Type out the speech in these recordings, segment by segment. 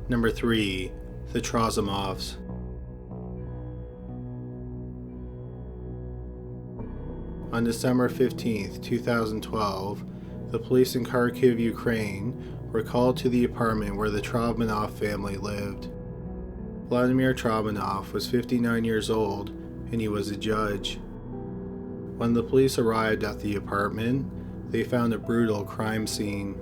Number 3. The Trofimovs. On December 15, 2012, the police in Kharkiv, Ukraine, were called to the apartment where the Trofimovs family lived. Vladimir Trofimonov was 59 years old, and he was a judge. When the police arrived at the apartment, they found a brutal crime scene.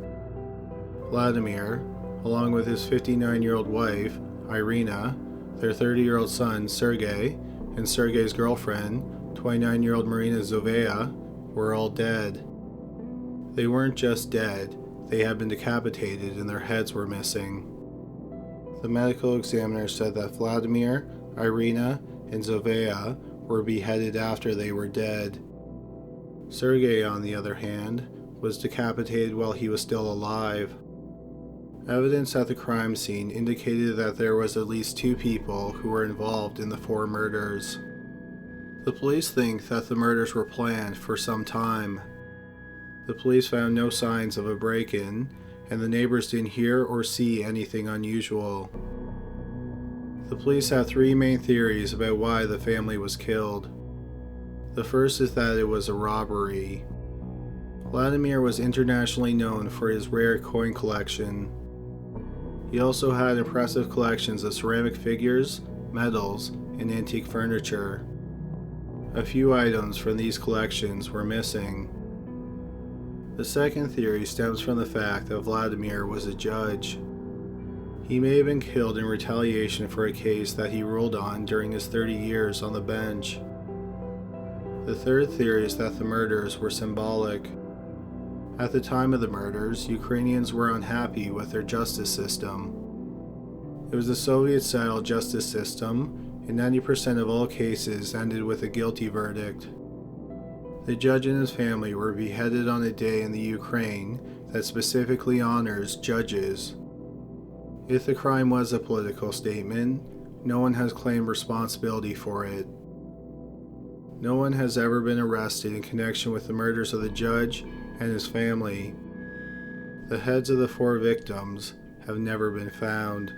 Vladimir, along with his 59-year-old wife, Irina, their 30-year-old son, Sergei, and Sergei's girlfriend, 29-year-old Marina Zovea, were all dead. They weren't just dead, they had been decapitated and their heads were missing. The medical examiner said that Vladimir, Irina, and Zovea were beheaded after they were dead. Sergei, on the other hand, was decapitated while he was still alive. Evidence at the crime scene indicated that there was at least 2 people who were involved in the 4 murders. The police think that the murders were planned for some time. The police found no signs of a break-in, and the neighbors didn't hear or see anything unusual. The police have 3 main theories about why the family was killed. The first is that it was a robbery. Vladimir was internationally known for his rare coin collection. He also had impressive collections of ceramic figures, medals, and antique furniture. A few items from these collections were missing. The second theory stems from the fact that Vladimir was a judge. He may have been killed in retaliation for a case that he ruled on during his 30 years on the bench. The third theory is that the murders were symbolic. At the time of the murders, Ukrainians were unhappy with their justice system. It was a Soviet-style justice system, and 90% of all cases ended with a guilty verdict. The judge and his family were beheaded on a day in the Ukraine that specifically honors judges. If the crime was a political statement, no one has claimed responsibility for it. No one has ever been arrested in connection with the murders of the judge and his family. The heads of the 4 victims have never been found.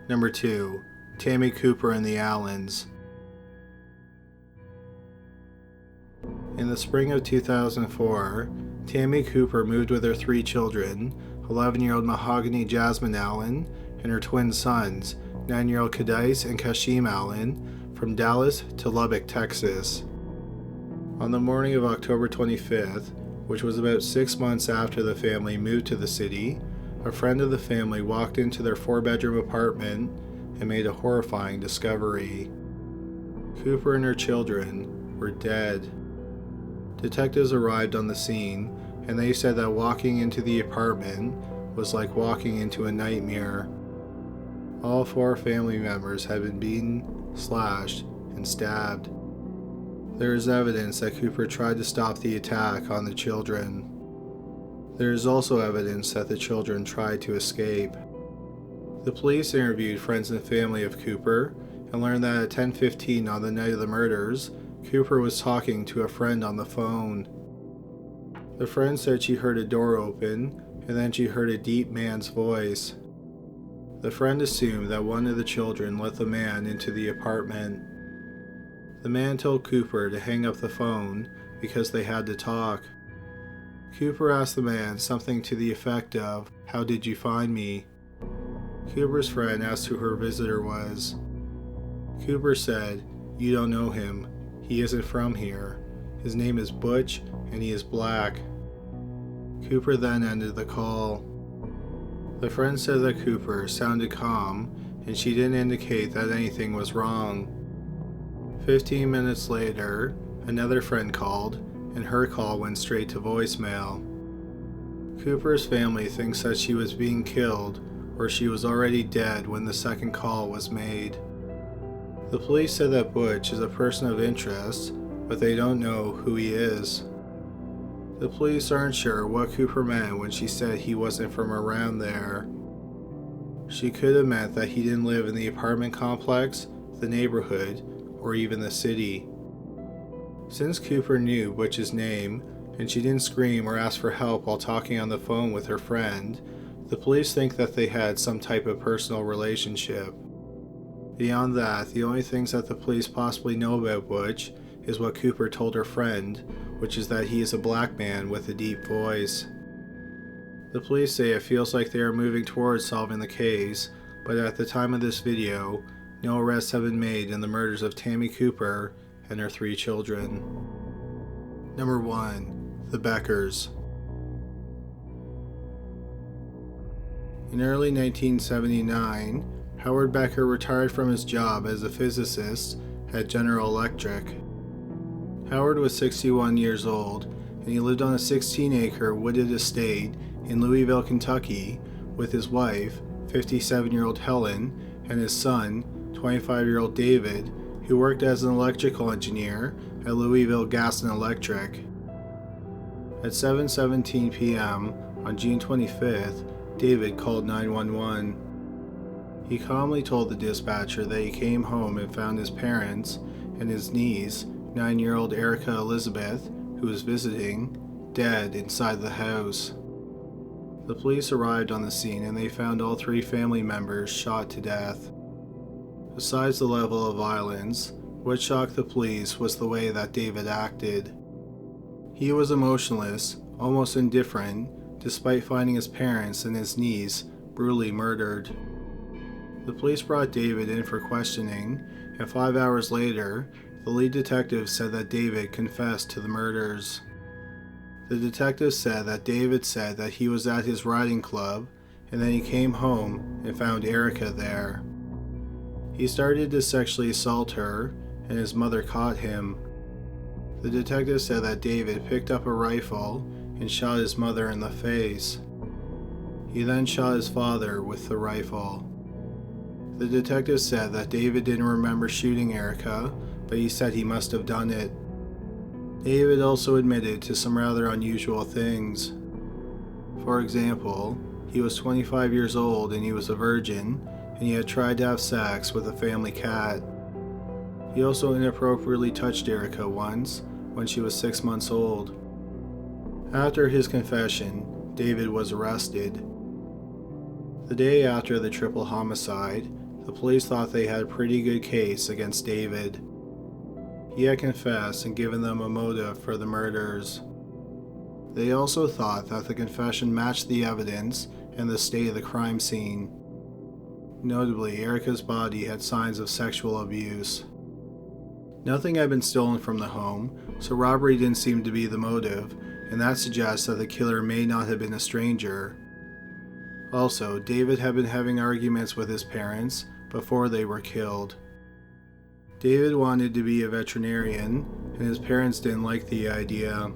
Number 2. Tammy Cooper and the Allens. In the spring of 2004, Tammy Cooper moved with her 3 children, 11-year-old Mahogany Jasmine Allen and her twin sons, 9-year-old Kadais and Kashim Allen, from Dallas to Lubbock, Texas. On the morning of October 25th, which was about 6 months after the family moved to the city, a friend of the family walked into their 4-bedroom apartment and made a horrifying discovery. Cooper and her children were dead. Detectives arrived on the scene, and they said that walking into the apartment was like walking into a nightmare. All 4 family members had been beaten, slashed, and stabbed. There is evidence that Cooper tried to stop the attack on the children. There is also evidence that the children tried to escape. The police interviewed friends and family of Cooper and learned that at 10:15 on the night of the murders, Cooper was talking to a friend on the phone. The friend said she heard a door open, and then she heard a deep man's voice. The friend assumed that one of the children let the man into the apartment. The man told Cooper to hang up the phone because they had to talk. Cooper asked the man something to the effect of, "How did you find me?" Cooper's friend asked who her visitor was. Cooper said, "You don't know him. He isn't from here. His name is Butch, and he is black." Cooper then ended the call. The friend said that Cooper sounded calm, and she didn't indicate that anything was wrong. 15 minutes later, another friend called, and her call went straight to voicemail. Cooper's family thinks that she was being killed, or she was already dead when the second call was made. The police said that Butch is a person of interest, but they don't know who he is. The police aren't sure what Cooper meant when she said he wasn't from around there. She could have meant that he didn't live in the apartment complex, the neighborhood, or even the city. Since Cooper knew Butch's name, and she didn't scream or ask for help while talking on the phone with her friend, The police think that they had some type of personal relationship. Beyond that, the only things that the police possibly know about Butch is what Cooper told her friend, which is that he is a black man with a deep voice. The police say it feels like they are moving towards solving the case, but at the time of this video, no arrests have been made in the murders of Tammy Cooper and her 3 children. Number 1. The Beckers. In early 1979, Howard Becker retired from his job as a physicist at General Electric. Howard was 61 years old, and he lived on a 16-acre wooded estate in Louisville, Kentucky, with his wife, 57-year-old Helen, and his son, 25-year-old David, who worked as an electrical engineer at Louisville Gas and Electric. At 7:17 p.m. on June 25th, David called 911. He calmly told the dispatcher that he came home and found his parents and his niece, 9-year-old Erica Elizabeth, who was visiting, dead inside the house. The police arrived on the scene and they found all 3 family members shot to death. Besides the level of violence, what shocked the police was the way that David acted. He was emotionless, almost indifferent, despite finding his parents and his niece brutally murdered. The police brought David in for questioning, and 5 hours later, the lead detective said that David confessed to the murders. The detective said that David said that he was at his riding club, and then he came home and found Erica there. He started to sexually assault her, and his mother caught him. The detective said that David picked up a rifle and shot his mother in the face. He then shot his father with the rifle. The detective said that David didn't remember shooting Erica, but he said he must have done it. David also admitted to some rather unusual things. For example, he was 25 years old and he was a virgin, and he had tried to have sex with a family cat. He also inappropriately touched Erica once, when she was 6 months old. After his confession, David was arrested. The day after the triple homicide, the police thought they had a pretty good case against David. He had confessed and given them a motive for the murders. They also thought that the confession matched the evidence and the state of the crime scene. Notably, Erica's body had signs of sexual abuse. Nothing had been stolen from the home, so robbery didn't seem to be the motive, and that suggests that the killer may not have been a stranger. Also, David had been having arguments with his parents before they were killed. David wanted to be a veterinarian, and his parents didn't like the idea.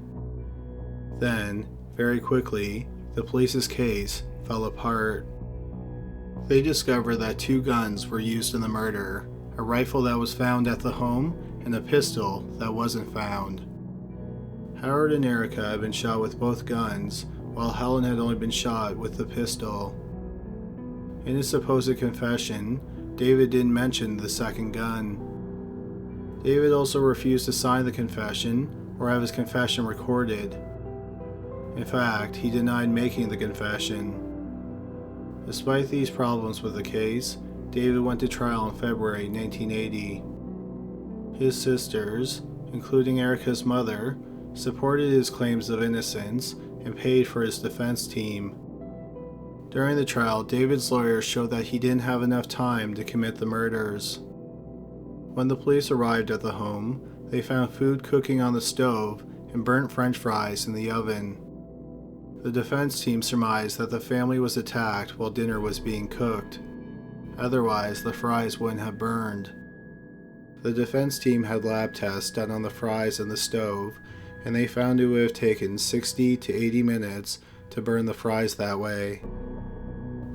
Then, very quickly, the police's case fell apart. They discovered that 2 guns were used in the murder, a rifle that was found at the home and a pistol that wasn't found. Howard and Erica had been shot with both guns, while Helen had only been shot with the pistol. In his supposed confession, David didn't mention the second gun. David also refused to sign the confession or have his confession recorded. In fact, he denied making the confession. Despite these problems with the case, David went to trial in February 1980. His sisters, including Erica's mother, supported his claims of innocence and paid for his defense team. During the trial, David's lawyers showed that he didn't have enough time to commit the murders. When the police arrived at the home, they found food cooking on the stove and burnt French fries in the oven. The defense team surmised that the family was attacked while dinner was being cooked. Otherwise, the fries wouldn't have burned. The defense team had lab tests done on the fries and the stove, and they found it would have taken 60 to 80 minutes to burn the fries that way.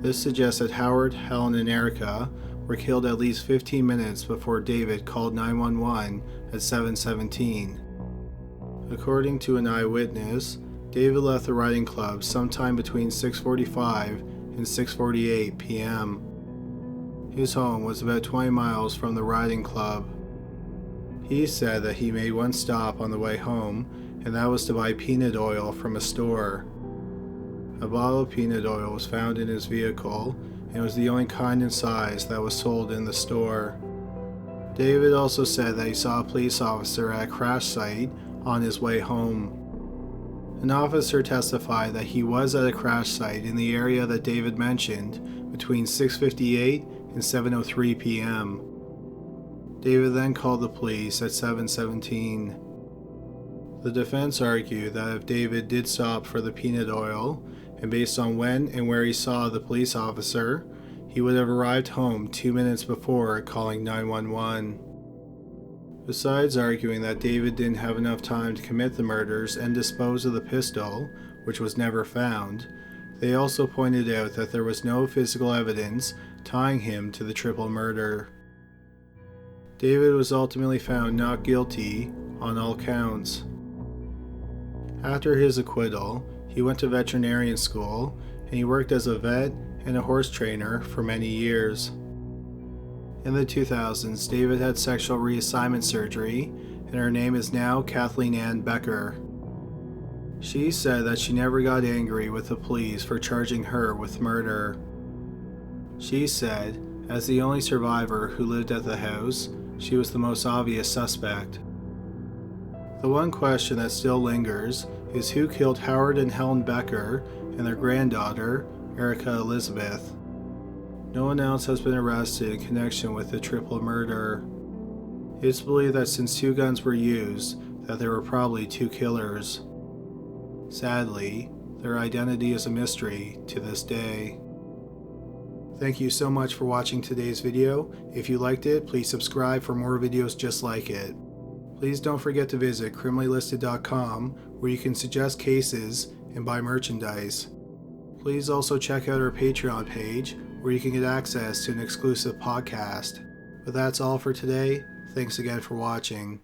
This suggests that Howard, Helen, and Erica were killed at least 15 minutes before David called 911 at 7:17. According to an eyewitness, David left the riding club sometime between 6:45 and 6:48 p.m. His home was about 20 miles from the riding club. He said that he made one stop on the way home, and that was to buy peanut oil from a store. A bottle of peanut oil was found in his vehicle, and it was the only kind and size that was sold in the store. David also said that he saw a police officer at a crash site on his way home. An officer testified that he was at a crash site in the area that David mentioned between 6:58 and 7:03 p.m. David then called the police at 7:17. The defense argued that if David did stop for the peanut oil, and based on when and where he saw the police officer, he would have arrived home 2 minutes before calling 911. Besides arguing that David didn't have enough time to commit the murders and dispose of the pistol, which was never found, they also pointed out that there was no physical evidence tying him to the triple murder. David was ultimately found not guilty on all counts. After his acquittal, he went to veterinarian school and he worked as a vet and a horse trainer for many years. In the 2000s, David had sexual reassignment surgery, and her name is now Kathleen Ann Becker. She said that she never got angry with the police for charging her with murder. She said, as the only survivor who lived at the house, she was the most obvious suspect. The one question that still lingers is who killed Howard and Helen Becker and their granddaughter, Erica Elizabeth. No one else has been arrested in connection with the triple murder. It's believed that since two guns were used, that there were probably two killers. Sadly, their identity is a mystery to this day. Thank you so much for watching today's video. If you liked it, please subscribe for more videos just like it. Please don't forget to visit criminallylisted.com where you can suggest cases and buy merchandise. Please also check out our Patreon page where you can get access to an exclusive podcast. But that's all for today. Thanks again for watching.